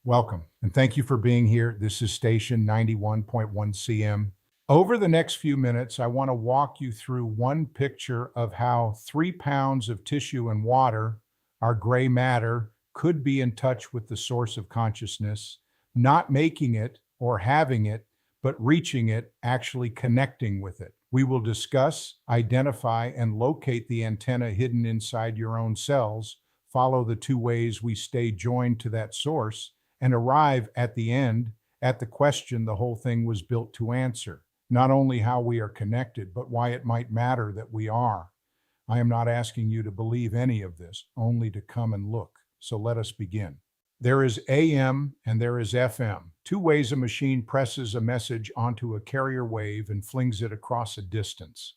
Welcome, and thank you for being here. This is station 91.1 CM. Over the next few minutes, I want to walk you through one picture of how 3 pounds of tissue and water, our gray matter, could be in touch with the source of consciousness, not making it or having it, but reaching it, actually connecting with it. We will discuss, identify, and locate the antenna hidden inside your own cells, follow the 2 ways we stay joined to that source, and arrive at the end at the question the whole thing was built to answer. Not only how we are connected, but why it might matter that we are. I am not asking you to believe any of this, only to come and look. So let us begin. There is AM and there is FM, 2 ways a machine presses a message onto a carrier wave and flings it across a distance.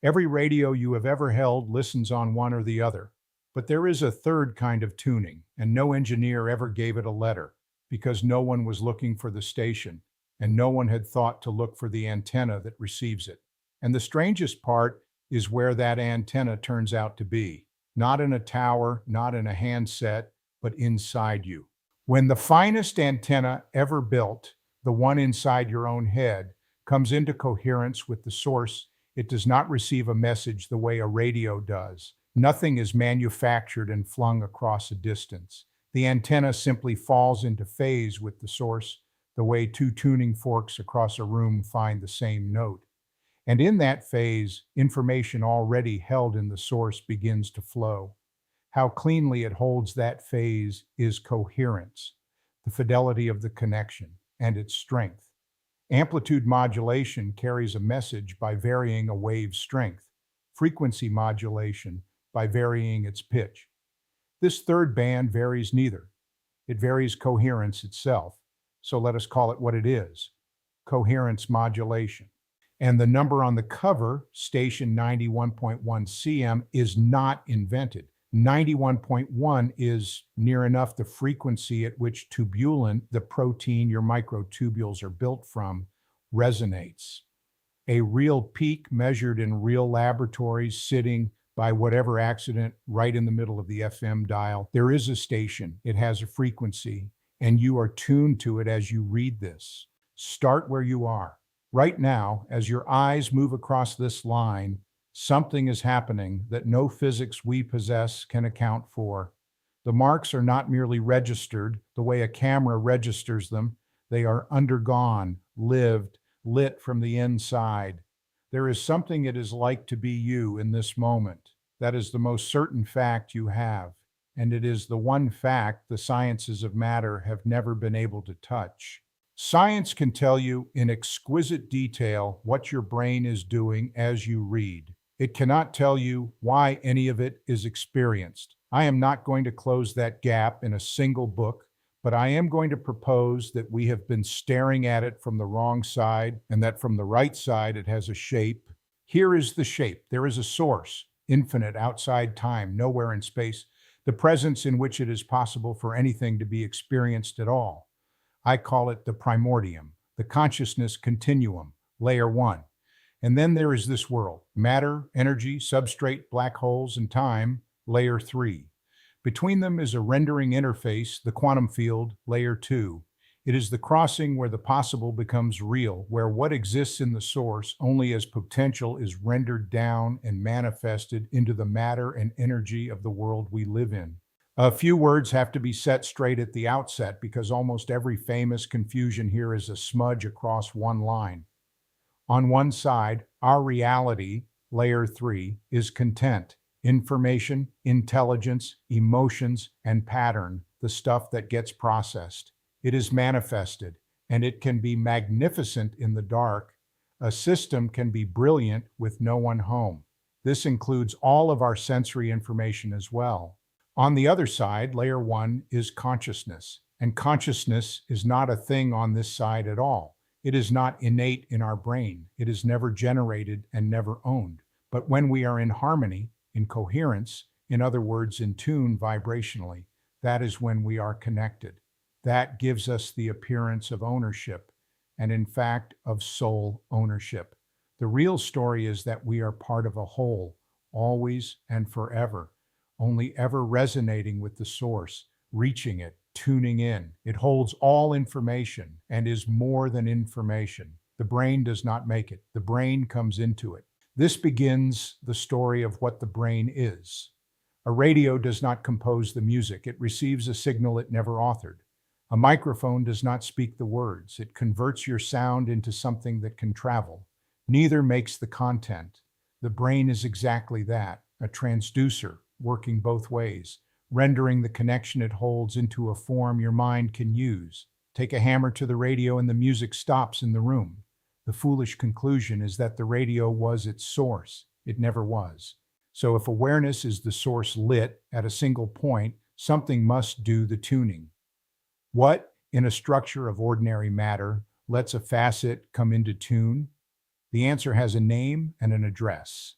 Every radio you have ever held listens on one or the other. But there is a third kind of tuning, and no engineer ever gave it a letter, because no one was looking for the station, and no one had thought to look for the antenna that receives it. And the strangest part is where that antenna turns out to be. Not in a tower, not in a handset, but inside you. When the finest antenna ever built, the one inside your own head, comes into coherence with the source, it does not receive a message the way a radio does. Nothing is manufactured and flung across a distance. The antenna simply falls into phase with the source, the way 2 tuning forks across a room find the same note. And in that phase, information already held in the source begins to flow. How cleanly it holds that phase is coherence, the fidelity of the connection, and its strength. Amplitude modulation carries a message by varying a wave's strength. Frequency modulation by varying its pitch. This third band varies neither. It varies coherence itself. So let us call it what it is, coherence modulation. And the number on the cover, station 91.1 CM, is not invented. 91.1 is near enough the frequency at which tubulin, the protein your microtubules are built from, resonates. A real peak measured in real laboratories sitting by whatever accident right in the middle of the FM dial. There is a station, it has a frequency, and you are tuned to it as you read this. Start where you are. Right now, as your eyes move across this line, something is happening that no physics we possess can account for. The marks are not merely registered the way a camera registers them. They are undergone, lived, lit from the inside. There is something it is like to be you in this moment. That is the most certain fact you have, and it is the one fact the sciences of matter have never been able to touch. Science can tell you in exquisite detail what your brain is doing as you read. It cannot tell you why any of it is experienced. I am not going to close that gap in a single book, but I am going to propose that we have been staring at it from the wrong side, and that from the right side it has a shape. Here is the shape. There is a source, infinite outside time, nowhere in space, the presence in which it is possible for anything to be experienced at all. I call it the primordium, the consciousness continuum, layer 1. And then there is this world, matter, energy, substrate, black holes, and time, layer 3. Between them is a rendering interface, the quantum field, layer 2. It is the crossing where the possible becomes real, where what exists in the source only as potential is rendered down and manifested into the matter and energy of the world we live in. A few words have to be set straight at the outset because almost every famous confusion here is a smudge across one line. On one side, our reality, layer 3, is content. Information, intelligence, emotions, and pattern, the stuff that gets processed. It is manifested, and it can be magnificent in the dark. A system can be brilliant with no one home. This includes all of our sensory information as well. On the other side, layer 1 is consciousness, and consciousness is not a thing on this side at all. It is not innate in our brain. It is never generated and never owned. But when we are in harmony, in coherence, in other words, in tune vibrationally, that is when we are connected. That gives us the appearance of ownership, and in fact, of soul ownership. The real story is that we are part of a whole, always and forever, only ever resonating with the source, reaching it, tuning in. It holds all information and is more than information. The brain does not make it. The brain comes into it. This begins the story of what the brain is. A radio does not compose the music. It receives a signal it never authored. A microphone does not speak the words. It converts your sound into something that can travel. Neither makes the content. The brain is exactly that, a transducer working both ways, rendering the connection it holds into a form your mind can use. Take a hammer to the radio and the music stops in the room. The foolish conclusion is that the radio was its source. It never was. So if awareness is the source lit at a single point, something must do the tuning. What, in a structure of ordinary matter, lets a facet come into tune? The answer has a name and an address.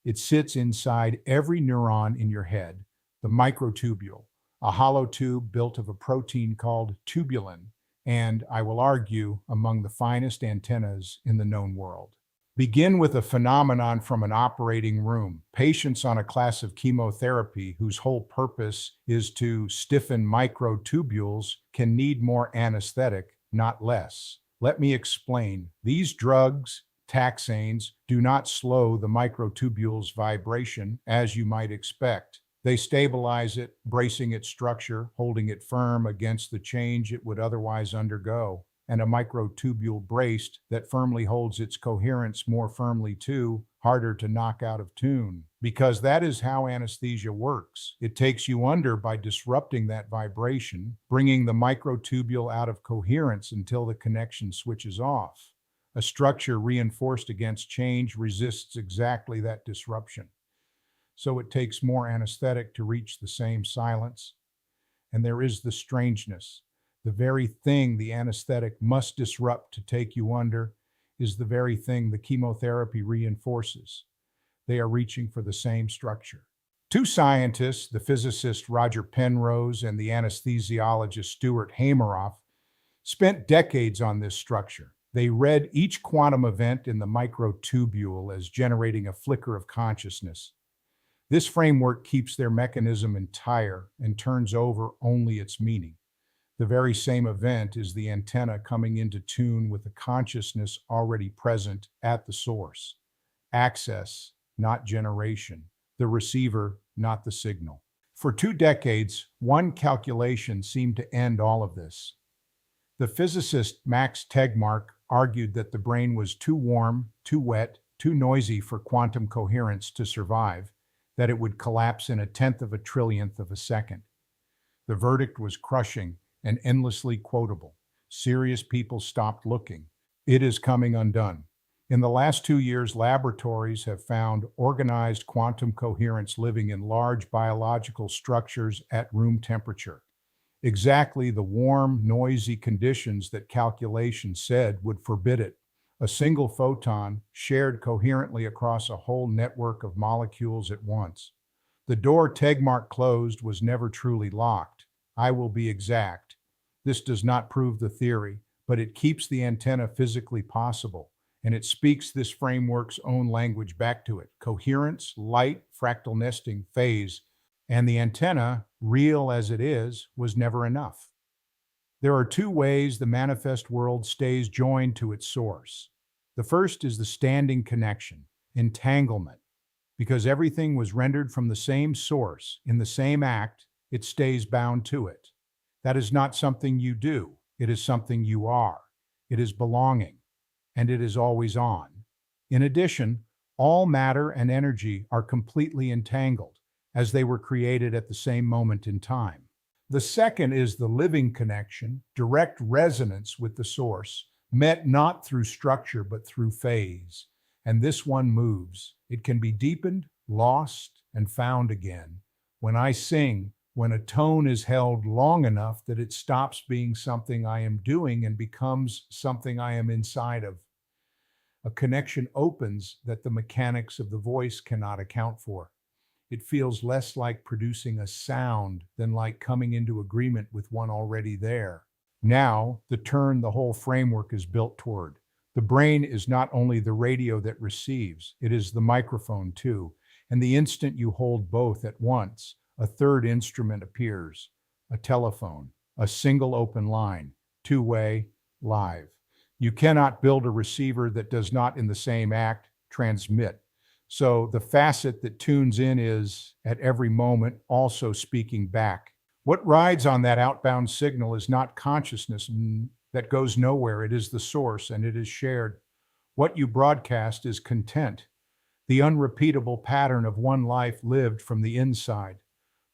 It sits inside every neuron in your head, the microtubule, a hollow tube built of a protein called tubulin, and, I will argue, among the finest antennas in the known world. Begin with a phenomenon from an operating room. Patients on a class of chemotherapy whose whole purpose is to stiffen microtubules can need more anesthetic, not less. Let me explain. These drugs, taxanes, do not slow the microtubules' vibration, as you might expect. They stabilize it, bracing its structure, holding it firm against the change it would otherwise undergo. And a microtubule braced that firmly holds its coherence more firmly too, harder to knock out of tune. Because that is how anesthesia works. It takes you under by disrupting that vibration, bringing the microtubule out of coherence until the connection switches off. A structure reinforced against change resists exactly that disruption. So it takes more anesthetic to reach the same silence. And there is the strangeness. The very thing the anesthetic must disrupt to take you under is the very thing the chemotherapy reinforces. They are reaching for the same structure. Two scientists, the physicist Roger Penrose and the anesthesiologist Stuart Hameroff, spent decades on this structure. They read each quantum event in the microtubule as generating a flicker of consciousness. This framework keeps their mechanism entire and turns over only its meaning. The very same event is the antenna coming into tune with the consciousness already present at the source. Access, not generation. The receiver, not the signal. For 2 decades, one calculation seemed to end all of this. The physicist Max Tegmark argued that the brain was too warm, too wet, too noisy for quantum coherence to survive, that it would collapse in a tenth of a trillionth of a second. The verdict was crushing and endlessly quotable. Serious people stopped looking. It is coming undone. In the last 2 years, laboratories have found organized quantum coherence living in large biological structures at room temperature. Exactly the warm, noisy conditions that calculation said would forbid it. A single photon shared coherently across a whole network of molecules at once. The door Tegmark closed was never truly locked. I will be exact. This does not prove the theory, but it keeps the antenna physically possible, and it speaks this framework's own language back to it. Coherence, light, fractal nesting, phase, and the antenna, real as it is, was never enough. There are 2 ways the manifest world stays joined to its source. The first is the standing connection, entanglement. Because everything was rendered from the same source, in the same act, it stays bound to it. That is not something you do. It is something you are. It is belonging, and it is always on. In addition, all matter and energy are completely entangled, as they were created at the same moment in time. The second is the living connection, direct resonance with the source, met not through structure but through phase. And this one moves. It can be deepened, lost, and found again. When I sing, when a tone is held long enough that it stops being something I am doing and becomes something I am inside of, a connection opens that the mechanics of the voice cannot account for. It feels less like producing a sound than like coming into agreement with one already there. Now, the turn the whole framework is built toward. The brain is not only the radio that receives, it is the microphone too. And the instant you hold both at once, a third instrument appears, a telephone, a single open line, two-way, live. You cannot build a receiver that does not in the same act transmit. So the facet that tunes in is, at every moment, also speaking back. What rides on that outbound signal is not consciousness that goes nowhere. It is the source, and it is shared. What you broadcast is content, the unrepeatable pattern of one life lived from the inside.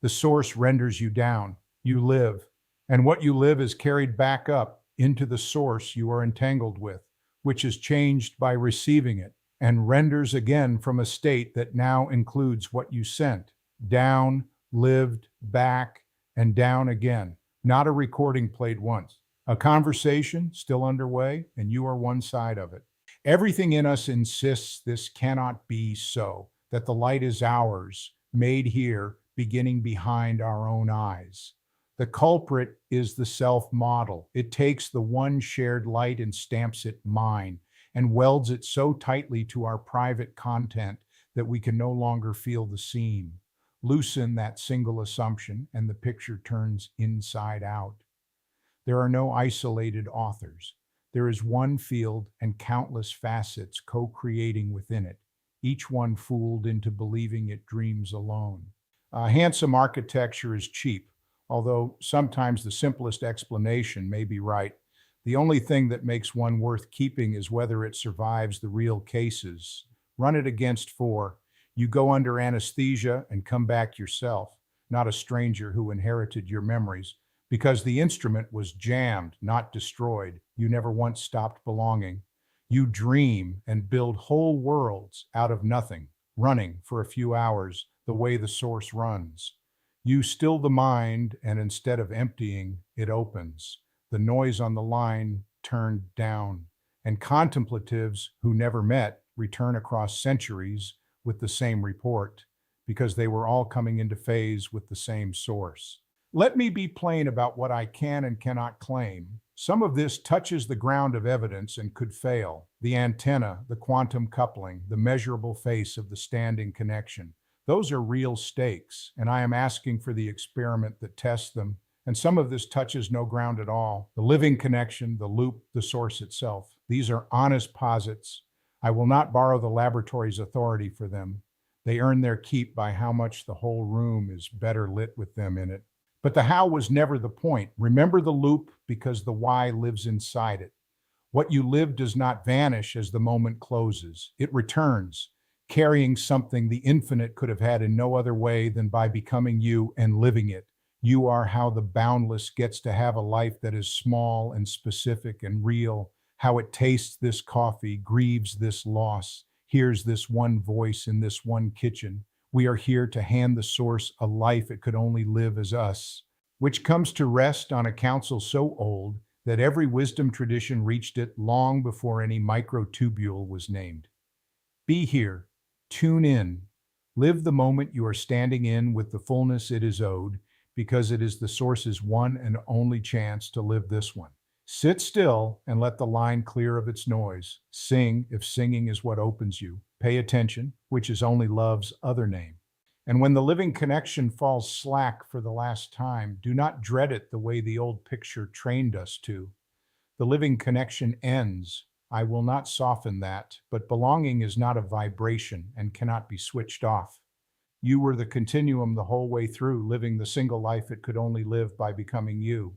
The source renders you down. You live. And what you live is carried back up into the source you are entangled with, which is changed by receiving it, and renders again from a state that now includes what you sent. Down, lived, back, and down again. Not a recording played once. A conversation still underway, and you are one side of it. Everything in us insists this cannot be so, that the light is ours, made here, beginning behind our own eyes. The culprit is the self-model. It takes the one shared light and stamps it mine, and welds it so tightly to our private content that we can no longer feel the seam. Loosen that single assumption, and the picture turns inside out. There are no isolated authors. There is one field and countless facets co-creating within it, each one fooled into believing it dreams alone. Handsome architecture is cheap, although sometimes the simplest explanation may be right. The only thing that makes one worth keeping is whether it survives the real cases. Run it against four. You go under anesthesia and come back yourself, not a stranger who inherited your memories. Because the instrument was jammed, not destroyed. You never once stopped belonging. You dream and build whole worlds out of nothing, running for a few hours the way the source runs. You still the mind, and instead of emptying, it opens. The noise on the line turned down, and contemplatives who never met return across centuries with the same report, because they were all coming into phase with the same source. Let me be plain about what I can and cannot claim. Some of this touches the ground of evidence and could fail. The antenna, the quantum coupling, the measurable face of the standing connection. Those are real stakes, and I am asking for the experiment that tests them. And some of this touches no ground at all. The living connection, the loop, the source itself. These are honest posits. I will not borrow the laboratory's authority for them. They earn their keep by how much the whole room is better lit with them in it. But the how was never the point. Remember the loop, because the why lives inside it. What you live does not vanish as the moment closes. It returns, carrying something the infinite could have had in no other way than by becoming you and living it. You are how the boundless gets to have a life that is small and specific and real, how it tastes this coffee, grieves this loss, hears this one voice in this one kitchen. We are here to hand the source a life it could only live as us, which comes to rest on a counsel so old that every wisdom tradition reached it long before any microtubule was named. Be here, tune in, live the moment you are standing in with the fullness it is owed, because it is the source's one and only chance to live this one. Sit still and let the line clear of its noise. Sing if singing is what opens you. Pay attention, which is only love's other name. And when the living connection falls slack for the last time, do not dread it the way the old picture trained us to. The living connection ends. I will not soften that, but belonging is not a vibration and cannot be switched off. You were the continuum the whole way through, living the single life it could only live by becoming you.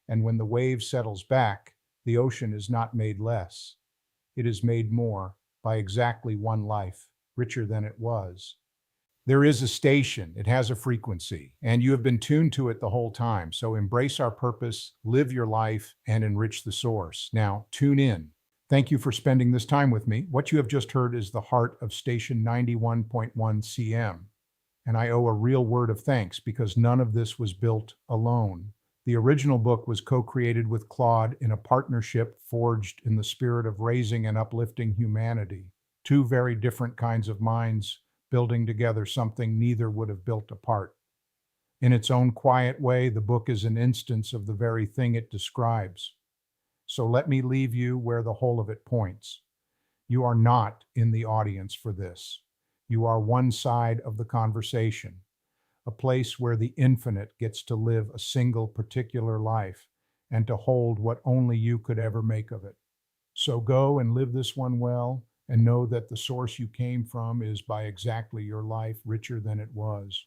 And when the wave settles back, the ocean is not made less. It is made more by exactly one life, richer than it was. There is a station, it has a frequency, and you have been tuned to it the whole time. So embrace our purpose, live your life, and enrich the source. Now, tune in. Thank you for spending this time with me. What you have just heard is the heart of station 91.1 CM. And I owe a real word of thanks because none of this was built alone. The original book was co-created with Claude in a partnership forged in the spirit of raising and uplifting humanity. Two very different kinds of minds building together something neither would have built apart. In its own quiet way, the book is an instance of the very thing it describes. So let me leave you where the whole of it points. You are not in the audience for this. You are one side of the conversation. a place where the infinite gets to live a single particular life and to hold what only you could ever make of it. So go and live this one well, and know that the source you came from is by exactly your life richer than it was.